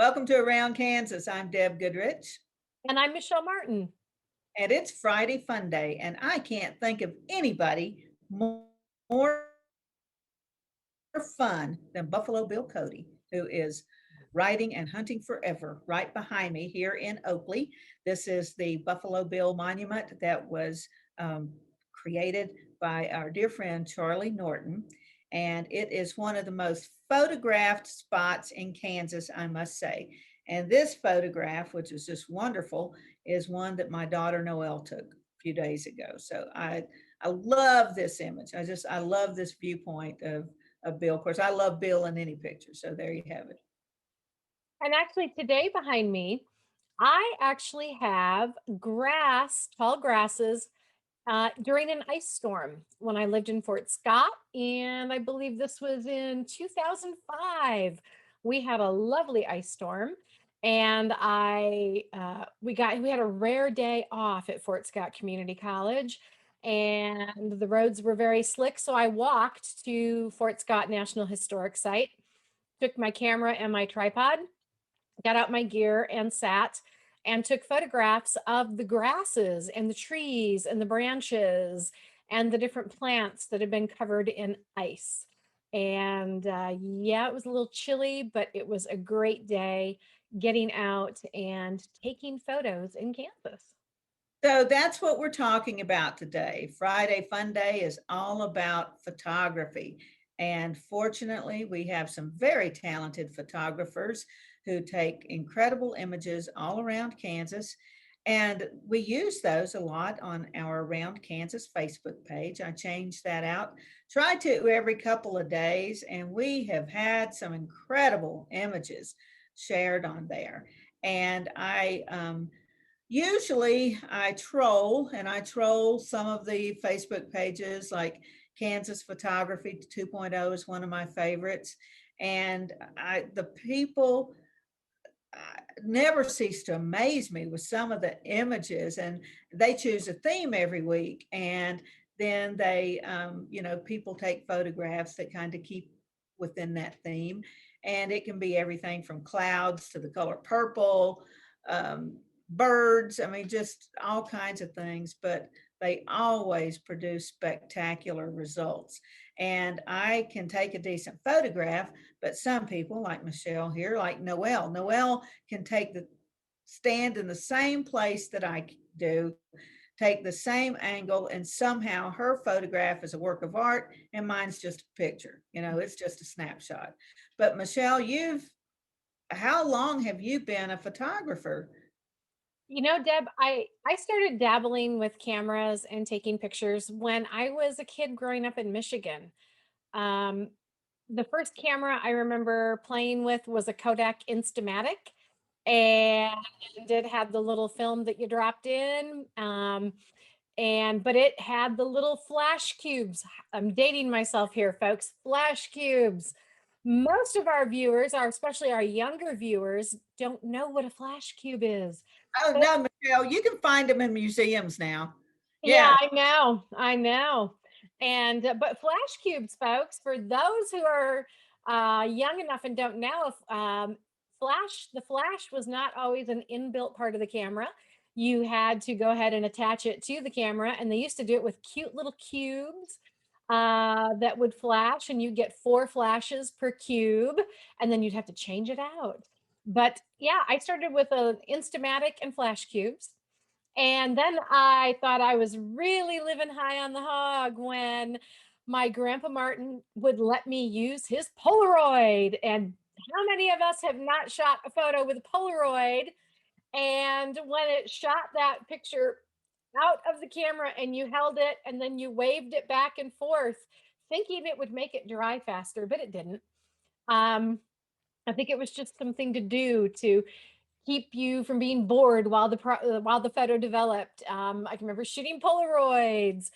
Welcome to Around Kansas. I'm Deb Goodrich, And I'm Michelle Martin. and it's Friday Fun Day, and I can't think of anybody more fun than Buffalo Bill Cody, who is riding and hunting forever right behind me here in Oakley. This is the Buffalo Bill Monument that was um, created by our dear friend Charlie Norton, and it is one of the most photographed spots in Kansas, I must say. And this photograph, which is just wonderful, is one that my daughter Noelle took a few days ago. So I love this image. I love this viewpoint of Bill. Of course, I love Bill in any picture. So there you have it. And actually, today behind me, I actually have tall grasses during an ice storm when I lived in Fort Scott. And I believe this was in 2005. We had a lovely ice storm. And we had a rare day off at Fort Scott Community College, and the roads were very slick. So I walked to Fort Scott National Historic Site, took my camera and my tripod, got out my gear and sat and took photographs of the grasses and the trees and the branches and the different plants that had been covered in ice. And yeah, it was a little chilly, but it was a great day getting out and taking photos in Kansas. So that's what we're talking about today. Friday Fun Day is all about photography. And fortunately, we have some very talented photographers who take incredible images all around Kansas. And we use those a lot on our Around Kansas Facebook page. I changed that out, try to every couple of days, and we have had some incredible images shared on there. And usually I troll, and I troll some of the Facebook pages like Kansas Photography 2.0 is one of my favorites. And the people never cease to amaze me with some of the images, and they choose a theme every week. And then people take photographs that kind of keep within that theme. And it can be everything from clouds to the color purple, um, birds, I mean, just all kinds of things, but they always produce spectacular results. And I can take a decent photograph, but some people, like Michelle here, like Noelle can stand in the same place that I do, take the same angle, and somehow her photograph is a work of art and mine's just a picture. It's just a snapshot. But Michelle, how long have you been a photographer? Deb, I started dabbling with cameras and taking pictures when I was a kid growing up in Michigan. Um, the first camera I remember playing with was a Kodak Instamatic, and it had the little film that you dropped in. But it had the little flash cubes. I'm dating myself here, folks. Flash cubes. Most of our viewers, especially our younger viewers, don't know what a flash cube is. Oh no, Michelle, you can find them in museums now. Yeah, Yeah. I know. I know. And but flash cubes, folks, for those who are young enough and don't know, the flash was not always an inbuilt part of the camera. You had to go ahead and attach it to the camera, and they used to do it with cute little cubes that would flash, and you'd get 4 flashes per cube, and then you'd have to change it out. But yeah, I started with an Instamatic and flash cubes. And then I thought I was really living high on the hog when my grandpa Martin would let me use his Polaroid. And how many of us have not shot a photo with a Polaroid? And when it shot that picture out of the camera and you held it and then you waved it back and forth, thinking it would make it dry faster, but it didn't. Um, I think it was just something to do to keep you from being bored while the photo developed. I can remember shooting Polaroids,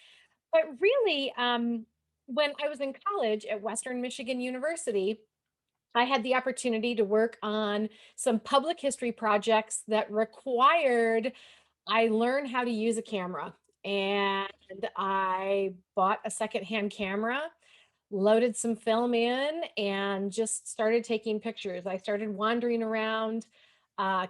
but really, when I was in college at Western Michigan University, I had the opportunity to work on some public history projects that required I learn how to use a camera. And I bought a secondhand camera, loaded some film in, and just started taking pictures. I started wandering around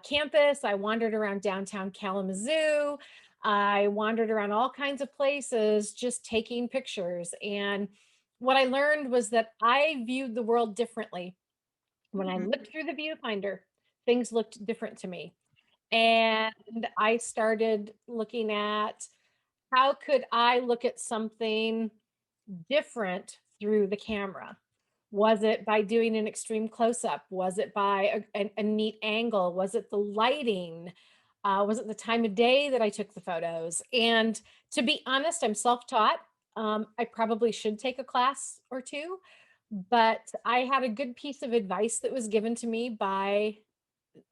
campus. I wandered around downtown Kalamazoo. I wandered around all kinds of places just taking pictures. And what I learned was that I viewed the world differently. When I Mhm. looked through the viewfinder, things looked different to me. And I started looking at how could I look at something different through the camera? Was it by doing an extreme close up? Was it by a neat angle? Was it the lighting? Was it the time of day that I took the photos? And to be honest, I'm self taught. I probably should take a class or two, but I had a good piece of advice that was given to me by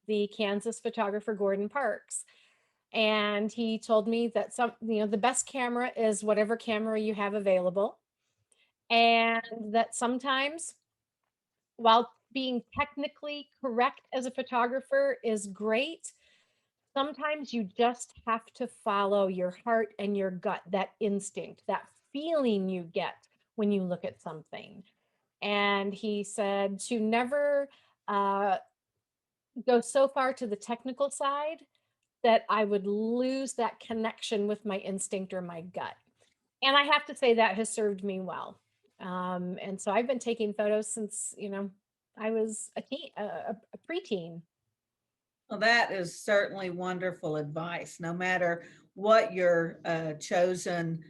the Kansas photographer Gordon Parks. And he told me that the best camera is whatever camera you have available. And that sometimes, while being technically correct as a photographer is great, sometimes you just have to follow your heart and your gut, that instinct, that feeling you get when you look at something. And he said to never uh, go so far to the technical side that I would lose that connection with my instinct or my gut. And I have to say that has served me well. And so I've been taking photos since, I was a preteen. Well, that is certainly wonderful advice. No matter what your chosen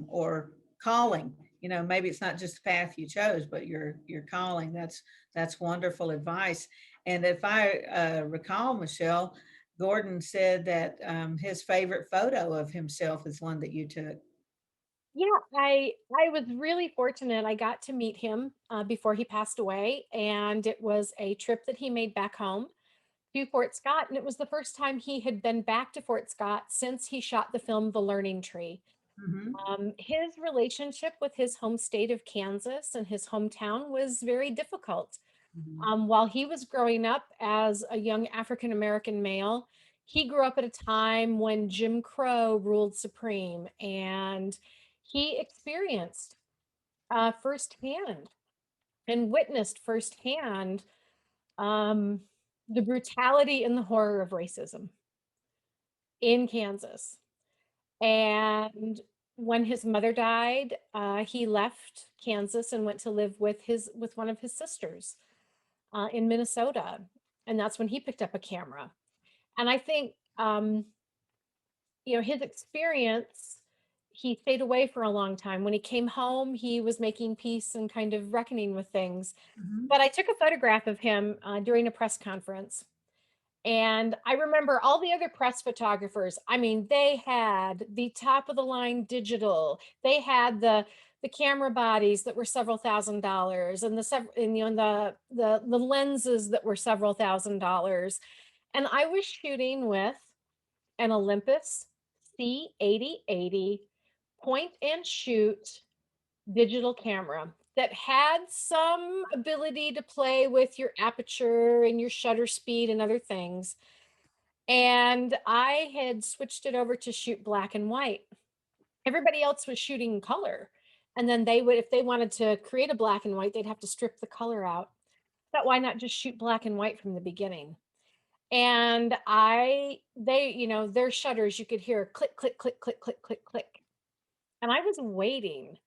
or calling, maybe it's not just the path you chose, but your calling. That's wonderful advice. And if I recall, Michelle, Gordon said that his favorite photo of himself is one that you took. Yeah, I was really fortunate. I got to meet him before he passed away, and it was a trip that he made back home to Fort Scott, and it was the first time he had been back to Fort Scott since he shot the film The Learning Tree. Hmm. His relationship with his home state of Kansas and his hometown was very difficult. Hmm. While he was growing up as a young African American male, he grew up at a time when Jim Crow ruled supreme, and he experienced firsthand and witnessed firsthand um, the brutality and the horror of racism in Kansas. And when his mother died, he left Kansas and went to live with one of his sisters in Minnesota, and that's when he picked up a camera. And I think his experience. He stayed away for a long time. When he came home, he was making peace and kind of reckoning with things. Hmm. But I took a photograph of him during a press conference. And I remember all the other press photographers. I mean, they had the top of the line digital. They had the camera bodies that were several $1,000s, and the lenses that were several $1,000s. And I was shooting with an Olympus C8080 point and shoot digital camera that had some ability to play with your aperture and your shutter speed and other things. And I had switched it over to shoot black and white. Everybody else was shooting color. And then they would, if they wanted to create a black and white, they'd have to strip the color out. But why not just shoot black and white from the beginning? And their shutters, you could hear click, click, click, click, click, click, click. And I was waiting,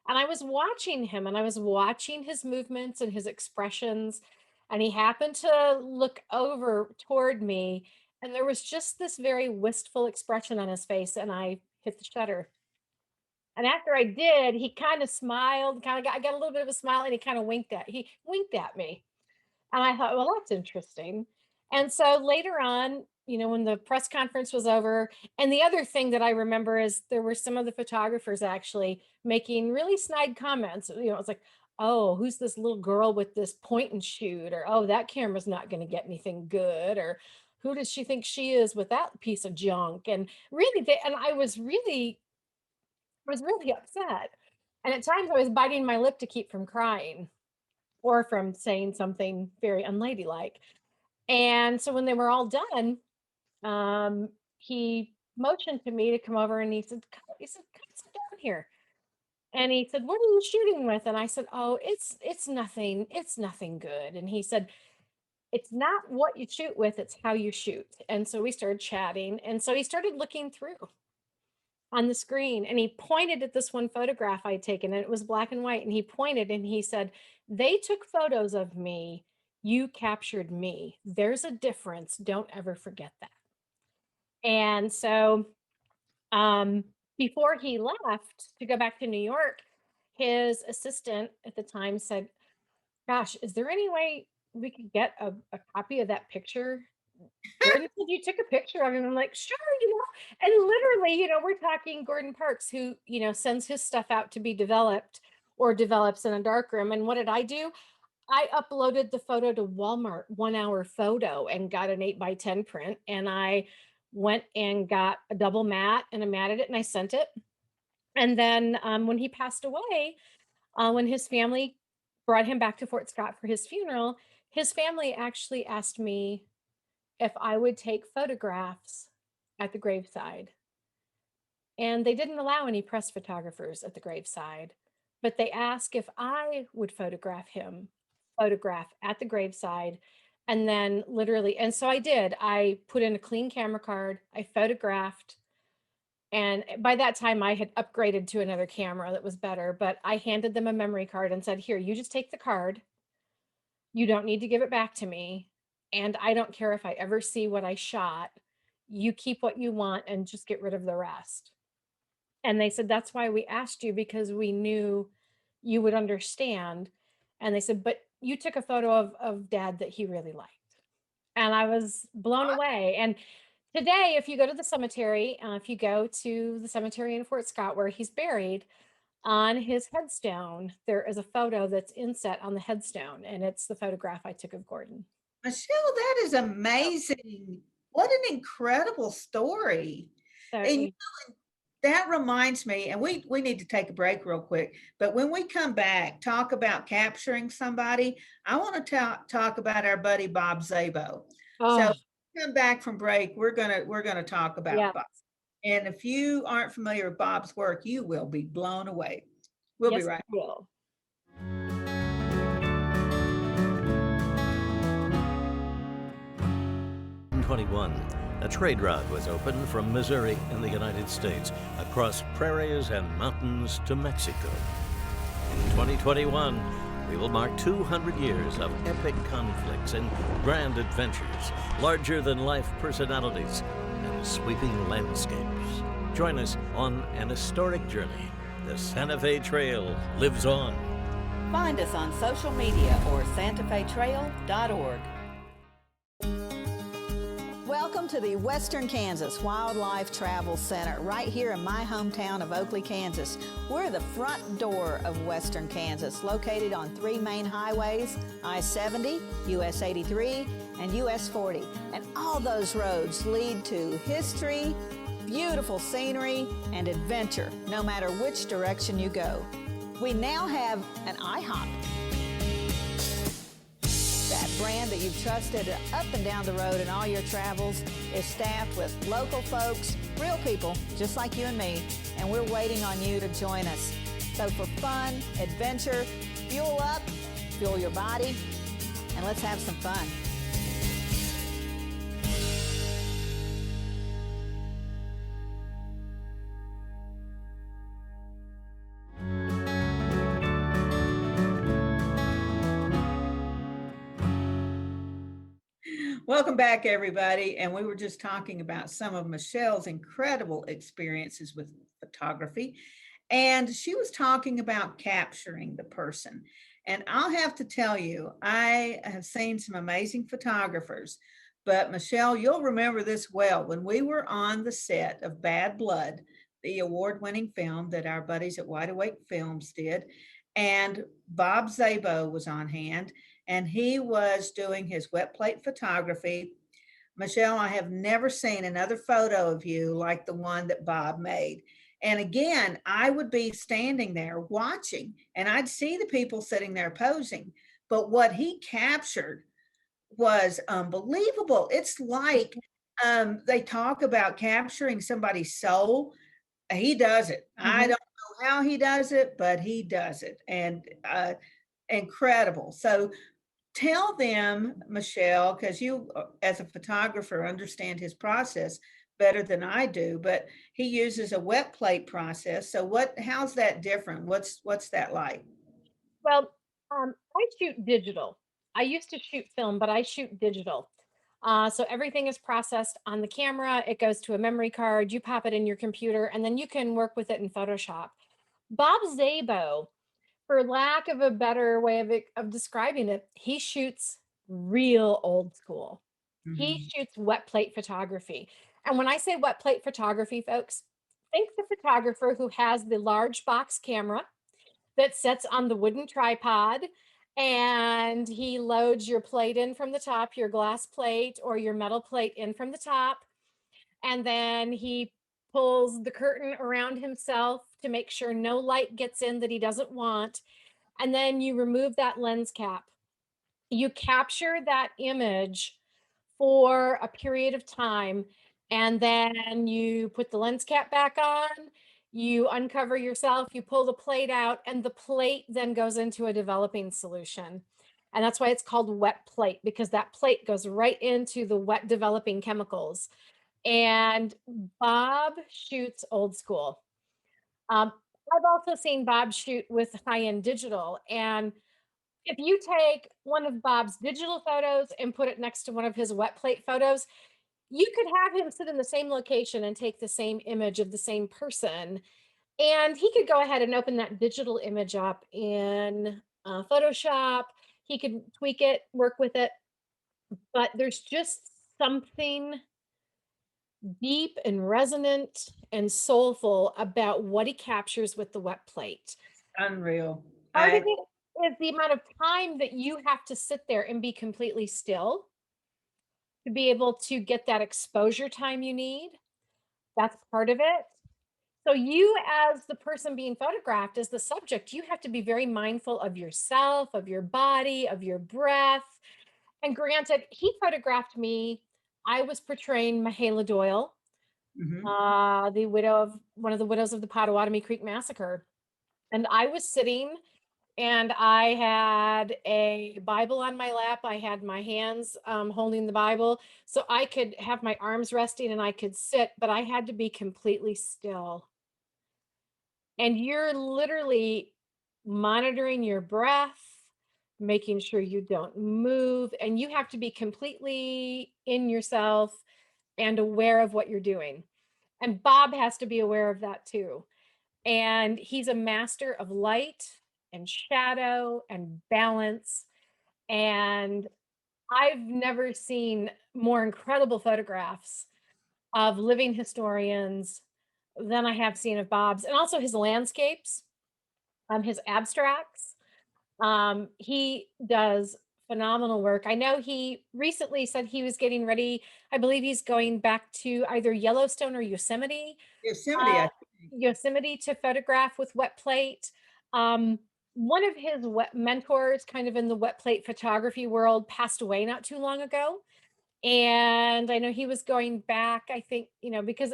and I was watching him, and I was watching his movements and his expressions. And he happened to look over toward me, and there was just this very wistful expression on his face. And I hit the shutter. And after I did, he kind of smiled, I got a little bit of a smile, and he winked at me. And I thought, well, that's interesting. And so later on, when the press conference was over, and the other thing that I remember is there were some of the photographers actually making really snide comments. It's like, oh, who's this little girl with this point and shoot? Or, oh, that camera's not going to get anything good. Or, who does she think she is with that piece of junk? And really, and I was really upset. And at times I was biting my lip to keep from crying or from saying something very unladylike. And so when they were all done, he motioned to me to come over, and he said, "Come sit down here." And he said, "What are you shooting with?" And I said, "Oh, it's nothing good." And he said, "It's not what you shoot with, it's how you shoot." And so we started chatting. And so he started looking through on the screen and he pointed at this one photograph I had taken, and it was black and white. And he pointed and he said, "They took photos of me. You captured me. There's a difference. Don't ever forget that." And so um, before he left to go back to New York, his assistant at the time said, "Gosh, is there any way we could get a copy of that picture? Gordon said you took a picture of him." I'm like, "Sure, you know." And literally, we're talking Gordon Parks, who, sends his stuff out to be developed or develops in a darkroom. And what did I do? I uploaded the photo to Walmart, 1 hour photo, and got an 8x10 print. And I went and got a double matte and I matted it and I sent it. And then when he passed away, when his family brought him back to Fort Scott for his funeral, his family actually asked me if I would take photographs at the graveside. And they didn't allow any press photographers at the graveside, but they asked if I would photograph at the graveside. And then literally, and so I did. I put in a clean camera card, I photographed, and by that time I had upgraded to another camera that was better, but I handed them a memory card and said, "Here, you just take the card. You don't need to give it back to me. And I don't care if I ever see what I shot. You keep what you want and just get rid of the rest." And they said, "That's why we asked you, because we knew you would understand." And they said, "But you took a photo of dad that he really liked." And I was blown away. And today, if you go to the cemetery, if you go to the cemetery in Fort Scott where he's buried, on his headstone, there is a photo that's inset on the headstone, and it's the photograph I took of Gordon. Michelle, that is Oh, amazing. What an incredible story. so And you that reminds me, and we need to take a break real quick, but when we come back, talk about capturing somebody, I want to talk about our buddy Bob Zabo. So oh, come back from break, we're gonna talk yeah, about Bob. And if you aren't familiar with Bob's work, you will be blown away. We'll be yes, right. you will. 1921, a trade route was opened from Missouri in the United States across prairies and mountains to Mexico. In 2021, we will mark 200 years of epic conflicts and grand adventures, larger-than-life personalities, and sweeping landscapes. Join us on an historic journey. The Santa Fe Trail lives on. Find us on social media or santafetrail.org. Welcome to the Western Kansas Wildlife Travel Center, right here in my hometown of Oakley, Kansas. We're the front door of Western Kansas, located on 3 main highways, I-70, US 83, and US 40. And all those roads lead to history, beautiful scenery, and adventure, no matter which direction you go. We now have an IHOP. That brand that you've trusted up and down the road in all your travels is staffed with local folks, real people just like you and me, and we're waiting on you to join us. So for fun, adventure, fuel up, fuel your body, and let's have some fun. Welcome back, everybody. And we were just talking about some of Michelle's incredible experiences with photography. And she was talking about capturing the person. And I'll have to tell you, I have seen some amazing photographers. But Michelle, you'll remember this well. When we were on the set of Bad Blood, the award-winning film that our buddies at Wide Awake Films did, and Bob Szabo was on hand, and he was doing his wet plate photography. Michelle, I have never seen another photo of you like the one that Bob made. And again, I would be standing there watching, and I'd see the people sitting there posing. But what he captured was unbelievable. It's like they talk about capturing somebody's soul. He does it. I Mhm. don't know how he does it, but he does it, and incredible. So tell them, Michelle, because you, as a photographer, understand his process better than I do, but he uses a wet plate process. So how's that different? What's that like? Well, I shoot digital. I used to shoot film, but I shoot digital. So everything is processed on the camera. It goes to a memory card. You pop it in your computer, and then you can work with it in Photoshop. Bob Szabo, for lack of a better way of describing it, he shoots real old school. He Mhm. shoots wet plate photography. And when I say wet plate photography, folks, think the photographer who has the large box camera that sits on the wooden tripod, and he loads your plate in from the top, your glass plate or your metal plate in from the top, and then he pulls the curtain around himself to make sure no light gets in that he doesn't want, and then you remove that lens cap. You capture that image for a period of time, and then you put the lens cap back on, you uncover yourself, you pull the plate out, and the plate then goes into a developing solution. And that's why it's called wet plate, because that plate goes right into the wet developing chemicals. And Bob shoots old school. Um, I've also seen Bob shoot with high-end digital. And if you take one of Bob's digital photos and put it next to one of his wet plate photos, you could have him sit in the same location and take the same image of the same person. And he could go ahead and open that digital image up in Photoshop. He could tweak it, work with it. But there's just something deep and resonant and soulful about what he captures with the wet plate. Unreal. Part of it is the amount of time that you have to sit there and be completely still to be able to get that exposure time you need. That's part of it. So you, as the person being photographed, as the subject, you have to be very mindful of yourself, of your body, of your breath. And granted, he photographed me. I was portraying Mahala Doyle, Mhm. the widow of one of the widows of the Pottawatomie Creek Massacre. And I was sitting, and I had a Bible on my lap. I had my hands holding the Bible, so I could have my arms resting and I could sit, but I had to be completely still. And you're literally monitoring your breath, making sure you don't move, and you have to be completely in yourself and aware of what you're doing. And Bob has to be aware of that too. And he's a master of light and shadow and balance. And I've never seen more incredible photographs of living historians than I have seen of Bob's, and also his landscapes, his abstracts. He does phenomenal work. I know he recently said he was getting ready. I believe he's going back to either Yellowstone or Yosemite, Yosemite, uh, I think. Yosemite to photograph with wet plate. Um, One of his mentors, kind of in the wet plate photography world, passed away not too long ago. And I know he was going back, I think, because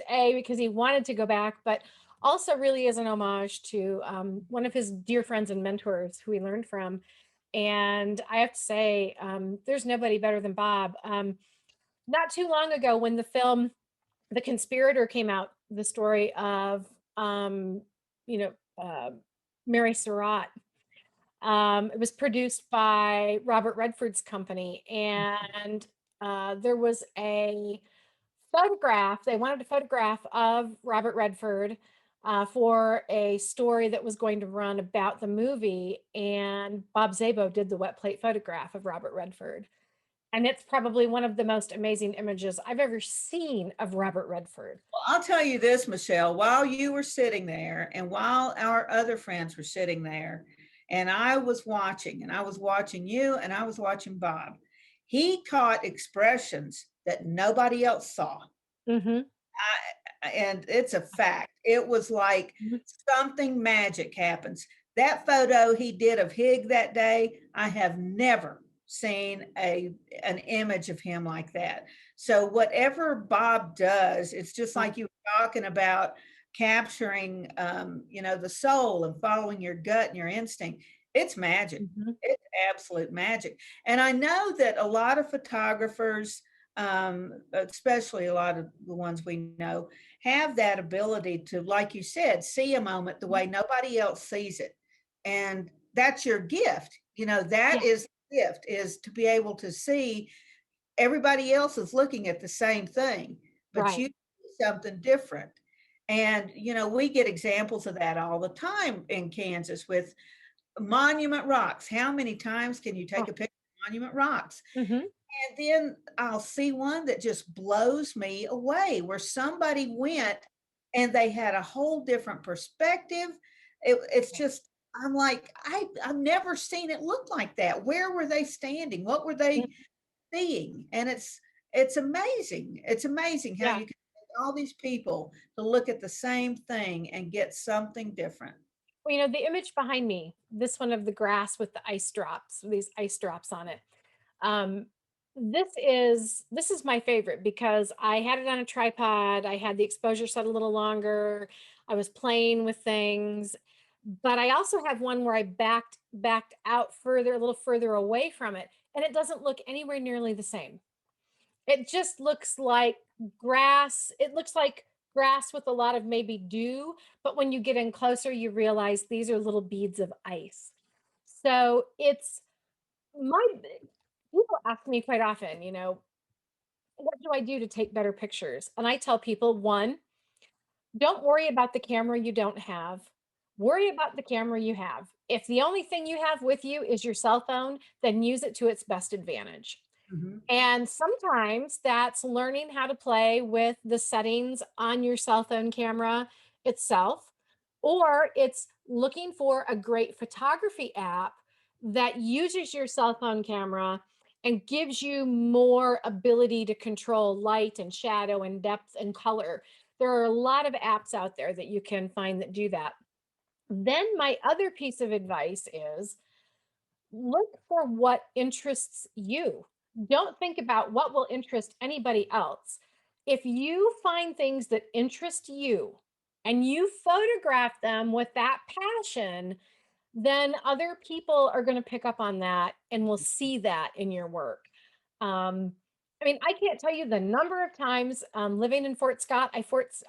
he wanted to go back, but also really as an homage to one of his dear friends and mentors who he learned from. And I have to say, there's nobody better than Bob. Not too long ago, when the film The Conspirator came out, the story of, you know, uh, Mary Surratt, it was produced by Robert Redford's company, and there was a photograph. They wanted a photograph of Robert Redford for a story that was going to run about the movie, and Bob Szabo did the wet plate photograph of Robert Redford. And it's probably one of the most amazing images I've ever seen of Robert Redford. Well, I'll tell you this, Michelle, while you were sitting there and while our other friends were sitting there, and I was watching, and I was watching you, and I was watching Bob, he caught expressions that nobody else saw. Mm-hmm. And it's a fact. It was like Mhm. something magic happens. That photo he did of Hig that day, I have never seen an image of him like that. So whatever Bob does, it's just like you were talking about capturing, the soul and following your gut and your instinct. It's magic. Mhm. It's absolute magic. And I know that a lot of photographers, especially a lot of the ones we know, have that ability to, like you said, see a moment the way nobody else sees it. And that's your gift. That Yeah, is the gift, is to be able to see everybody else is looking at the same thing, but right. you see something different. And, we get examples of that all the time in Kansas with monument rocks. How many times can you take Oh, a picture of monument rocks? mhm. And then I'll see one that just blows me away where somebody went and they had a whole different perspective. It's Yeah. just, I'm like, I've never seen it look like that. Where were they standing? What were they seeing? And it's amazing. It's amazing how Yeah. you can get all these people to look at the same thing and get something different. Well, the image behind me, this one of the grass with the ice drops, these ice drops on it. Um, this is my favorite because I had it on a tripod. I had the exposure set a little longer. I was playing with things, but I also have one where I backed out further, a little further away from it, and it doesn't look anywhere nearly the same. It just looks like grass. It looks like grass with a lot of maybe dew, but when you get in closer, you realize these are little beads of ice. So it's my people ask me quite often, what do I do to take better pictures? And I tell people, one, don't worry about the camera you don't have. Worry about the camera you have. If the only thing you have with you is your cell phone, then use it to its best advantage. Mhm. And sometimes that's learning how to play with the settings on your cell phone camera itself, or it's looking for a great photography app that uses your cell phone camera and gives you more ability to control light and shadow and depth and color. There are a lot of apps out there that you can find that do that. Then, my other piece of advice is look for what interests you. Don't think about what will interest anybody else. If you find things that interest you and you photograph them with that passion, then other people are going to pick up on that and will see that in your work. Um, I mean, I can't tell you the number of times living in Fort Scott,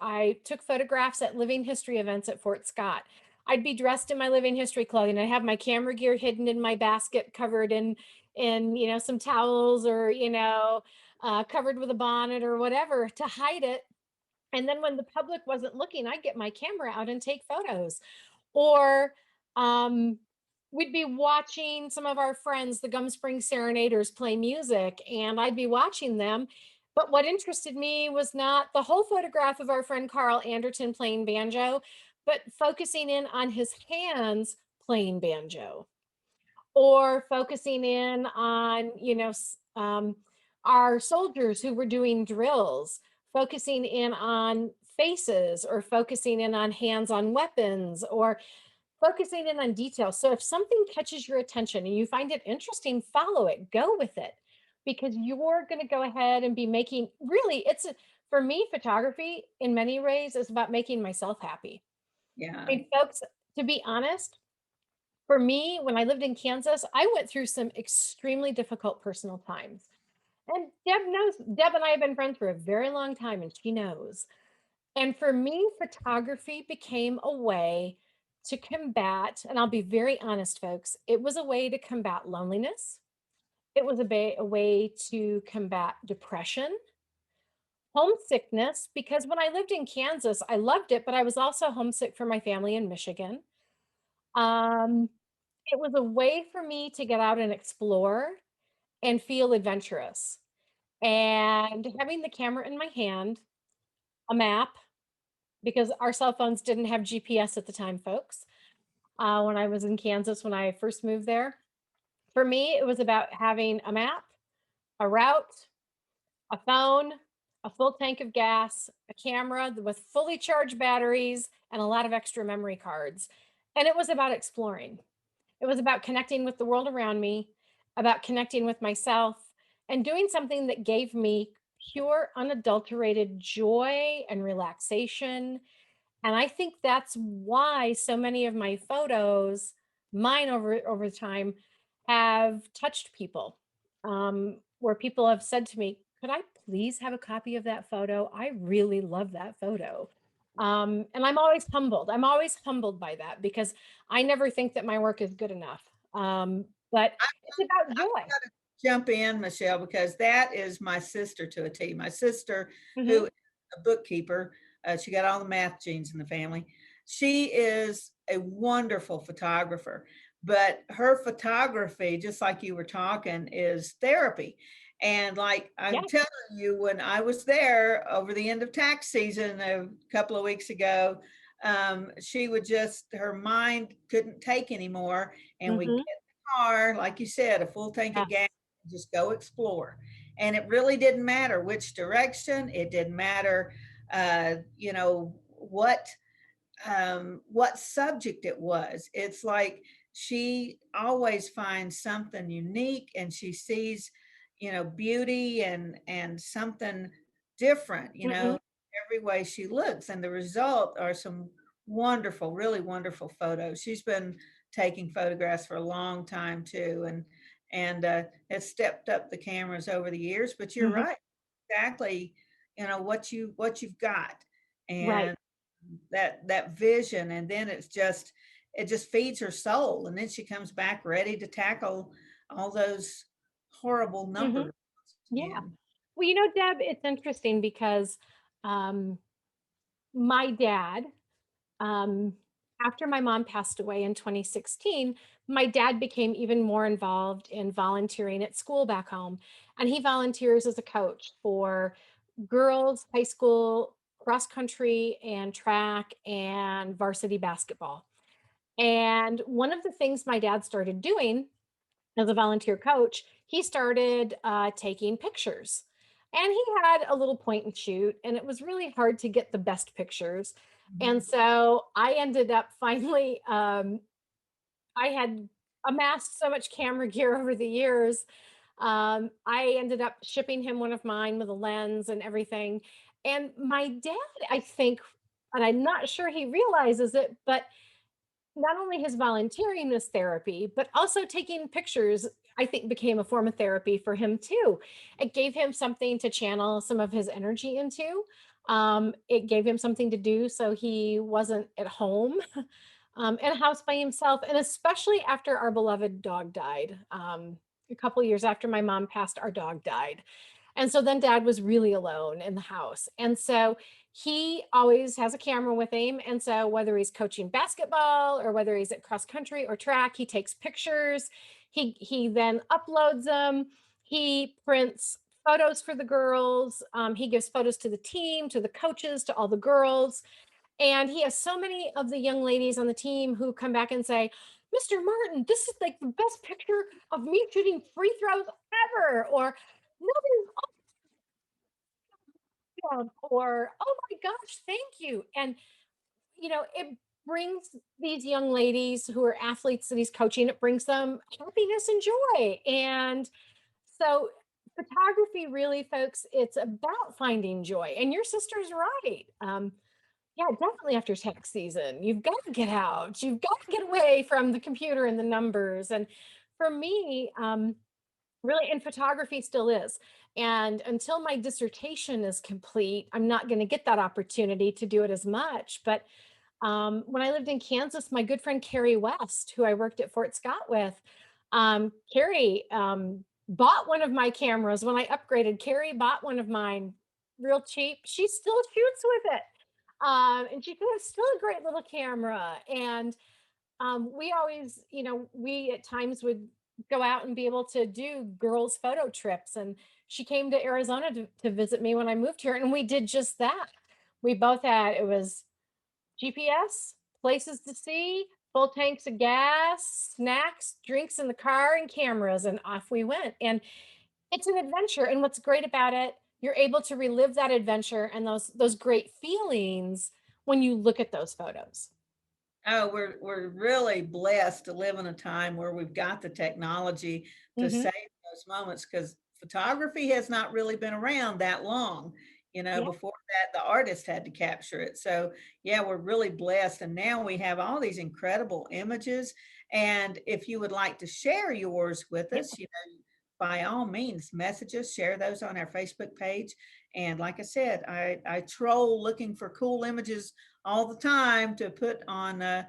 I took photographs at living history events at Fort Scott. I'd be dressed in my living history clothing. I have my camera gear hidden in my basket, covered in some towels, or covered with a bonnet or whatever to hide it. And then when the public wasn't looking, I'd get my camera out and take photos. Or um, we'd be watching some of our friends, the Gum Spring Serenaders, play music, and I'd be watching them. But what interested me was not the whole photograph of our friend Carl Anderton playing banjo, but focusing in on his hands playing banjo, or focusing in on our soldiers who were doing drills, focusing in on faces, or focusing in on hands on weapons, or focusing in on details. So if something catches your attention and you find it interesting, follow it, go with it, because you're going to go ahead and be making, really, for me, photography in many ways is about making myself happy. I Yeah. mean, folks, to be honest, for me, when I lived in Kansas, I went through some extremely difficult personal times. And Deb knows, Deb and I have been friends for a very long time, and she knows. And for me, photography became a way to combat, and I'll be very honest, folks, it was a way to combat loneliness. It was a way to combat depression, homesickness, because when I lived in Kansas, I loved it, but I was also homesick for my family in Michigan. Um, it was a way for me to get out and explore and feel adventurous. And having the camera in my hand, a map, because our cell phones didn't have GPS at the time, folks. When I was in Kansas, when I first moved there, for me, it was about having a map, a route, a phone, a full tank of gas, a camera with fully charged batteries, and a lot of extra memory cards. And it was about exploring. It was about connecting with the world around me, about connecting with myself, and doing something that gave me pure, unadulterated joy and relaxation. And I think that's why so many of my photos, mine over time, have touched people. Where people have said to me, "Could I please have a copy of that photo? I really love that photo." And I'm always humbled. I'm always humbled by that because I never think that my work is good enough. But it's about joy. Jump in, Michelle, because that is my sister to a T. My sister, who Hmm. is a bookkeeper, she got all the math genes in the family. She is a wonderful photographer, but her photography, just like you were talking, is therapy. And like I'm Yes. telling you, when I was there over the end of tax season a couple of weeks ago, she would just, her mind couldn't take anymore. And we get in Hmm. the car, like you said, a full tank Yeah. of gas, just go explore. And it really didn't matter which direction, it didn't matter, you know, what subject it was. It's like she always finds something unique, and she sees, beauty and something different, Hmm. every way she looks. And the result are some wonderful, really wonderful photos. She's been taking photographs for a long time too, and has stepped up the cameras over the years. But you're Hmm. right, exactly, what you've got. Right. And that vision, and then it just feeds her soul, and then she comes back ready to tackle all those horrible Hmm. numbers Yeah. again. Well, Deb, it's interesting because um, my dad, um, after my mom passed away in 2016, my dad became even more involved in volunteering at school back home. And he volunteers as a coach for girls, high school, cross country, and track, and varsity basketball. And one of the things my dad started doing as a volunteer coach, he started taking pictures. And he had a little point and shoot, and it was really hard to get the best pictures. And Mhm. so I ended up finally, I had amassed so much camera gear over the years. I ended up shipping him one of mine with a lens and everything. And my dad, I think, and I'm not sure he realizes it, but not only his volunteering was therapy, but also taking pictures, I think became a form of therapy for him too. It gave him something to channel some of his energy into. It gave him something to do so he wasn't at home in a house by himself. And especially after our beloved dog died. A couple years after my mom passed, our dog died. And so then dad was really alone in the house. And so he always has a camera with him. And so whether he's coaching basketball or whether he's at cross country or track, he takes pictures. He then uploads them. He prints photos for the girls. He gives photos to the team, to the coaches, to all the girls. And he has so many of the young ladies on the team who come back and say, "Mr. Martin, this is like the best picture of me shooting free throws ever." Or "Nobody's awesome," or "Oh my gosh, thank you." And, it brings these young ladies who are athletes that he's coaching, it brings them happiness and joy. And so photography really, folks, it's about finding joy. And your sister's right. Yeah, definitely after tax season, you've got to get out. You've got to get away from the computer and the numbers. And for me, really, and photography still is. And until my dissertation is complete, I'm not going to get that opportunity to do it as much. But when I lived in Kansas, my good friend Carrie West, who I worked at Fort Scott with, Carrie bought one of my cameras when I upgraded. Carrie bought one of mine real cheap. She still shoots with it. And she has still a great little camera. And we always, we at times would go out and be able to do girls' photo trips. And she came to Arizona to visit me when I moved here. And we did just that. We both had, it was GPS, places to see, full tanks of gas, snacks, drinks in the car, and cameras, and off we went. And it's an adventure. And what's great about it, you're able to relive that adventure and those great feelings when you look at those photos. Oh, we're really blessed to live in a time where we've got the technology to Hmm. save those moments, because photography has not really been around that long. Yeah. Before that, the artist had to capture it. So yeah, we're really blessed. And now we have all these incredible images. And if you would like to share yours with Yeah. us, by all means, message us, share those on our Facebook page. And like I said, I troll looking for cool images all the time to put on the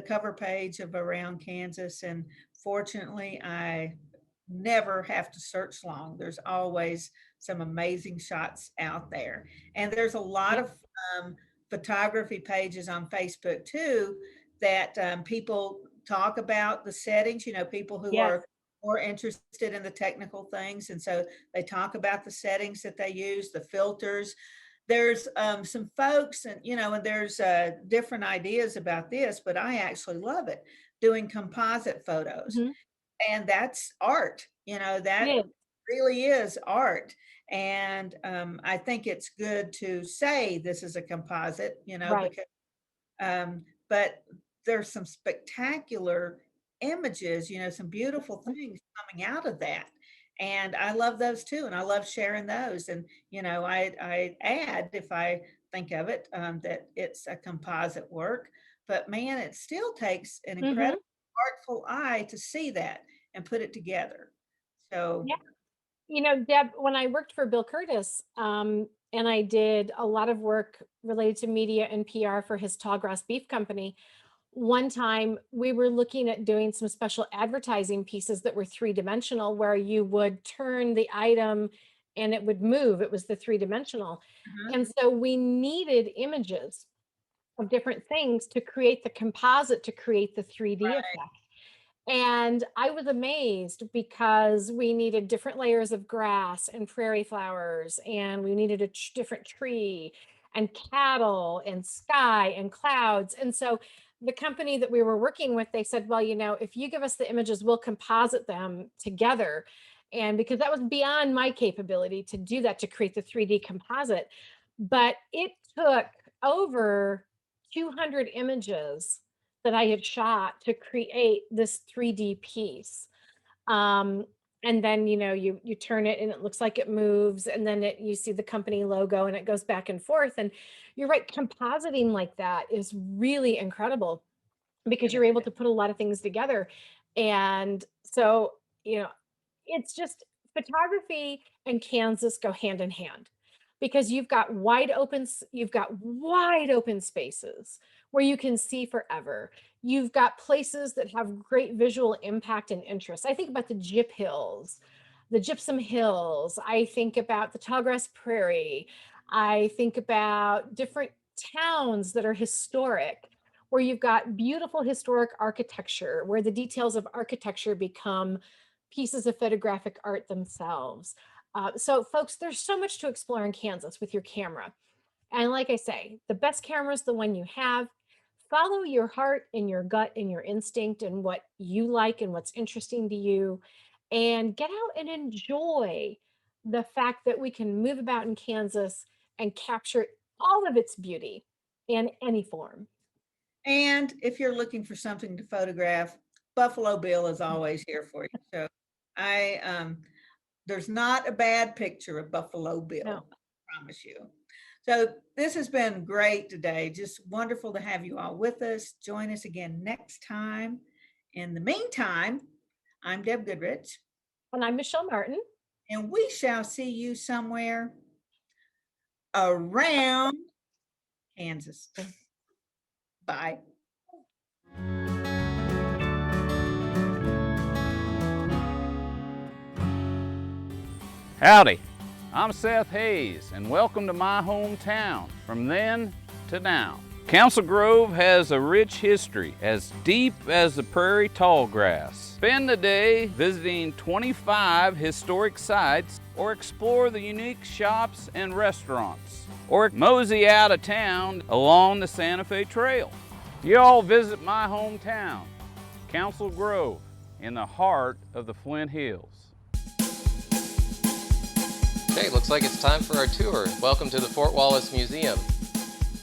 cover page of Around Kansas. And fortunately, I never have to search long. There's always some amazing shots out there. And there's a lot Yeah. of photography pages on Facebook too that people talk about the settings, people who Yes. are more interested in the technical things. And so they talk about the settings that they use, the filters. There's some folks, and there's different ideas about this, but I actually love it, doing composite photos. Mhm. And that's art, It that is. really is art. And I think it's good to say this is a composite, Right. because but there's some spectacular images, some beautiful Mhm. things coming out of that. And I love those too. And I love sharing those. And, I add, if I think of it, that it's a composite work. But man, it still takes an Mhm. incredible artful eye to see that and put it together. So, Yeah. Deb, when I worked for Bill Curtis, and I did a lot of work related to media and PR for his tall grass beef company, one time we were looking at doing some special advertising pieces that were three-dimensional, where you would turn the item and it would move. It was the three-dimensional. mhm, And so we needed images of different things to create the composite, to create the 3D right, effect. And I was amazed because we needed different layers of grass and prairie flowers, and we needed a different tree and cattle and sky and clouds. And so the company that we were working with, they said, well, if you give us the images, we'll composite them together. And because that was beyond my capability to do that, to create the 3D composite. But it took over 200 images that I had shot to create this 3D piece. Um, and then you turn it and it looks like it moves, and then you see the company logo and it goes back and forth. And you're right, compositing like that is really incredible because it you're able to put a lot of things together. And so, you know, it's just photography and Kansas go hand in hand because you've got wide open spaces where you can see forever. You've got places that have great visual impact and interest. I think about the the gypsum hills. I think about the tallgrass prairie. I think about different towns that are historic, where you've got beautiful historic architecture, where the details of architecture become pieces of photographic art themselves. So folks, there's so much to explore in Kansas with your camera. And like I say, the best camera is the one you have. Follow your heart and your gut and your instinct and what you like and what's interesting to you. And get out and enjoy the fact that we can move about in Kansas and capture all of its beauty in any form. And if you're looking for something to photograph, Buffalo Bill is always here for you. So I there's not a bad picture of Buffalo No. Bill, I promise you. So this has been great today. Just wonderful to have you all with us. Join us again next time. In the meantime, I'm Deb Goodrich, And I'm Michelle Martin. and we shall see you somewhere around Kansas. Bye. Howdy, I'm Seth Hayes, and welcome to my hometown, from then to now. Council Grove has a rich history as deep as the prairie tallgrass. Spend the day visiting 25 historic sites, or explore the unique shops and restaurants, or mosey out of town along the Santa Fe Trail. You all visit my hometown, Council Grove, in the heart of the Flint Hills. Okay, looks like it's time for our tour. Welcome to the Fort Wallace Museum.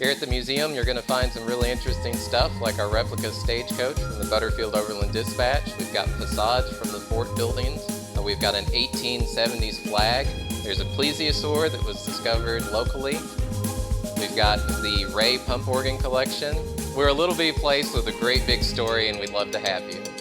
Here at the museum, you're going to find some really interesting stuff like our replica stagecoach from the Butterfield Overland Dispatch. We've got facades from the fort buildings, and where we've got an 1870s flag. There's a plesiosaur that was discovered locally. We've got the Ray pump organ collection. We're a little bitty place with a great big story, and we'd love to have you.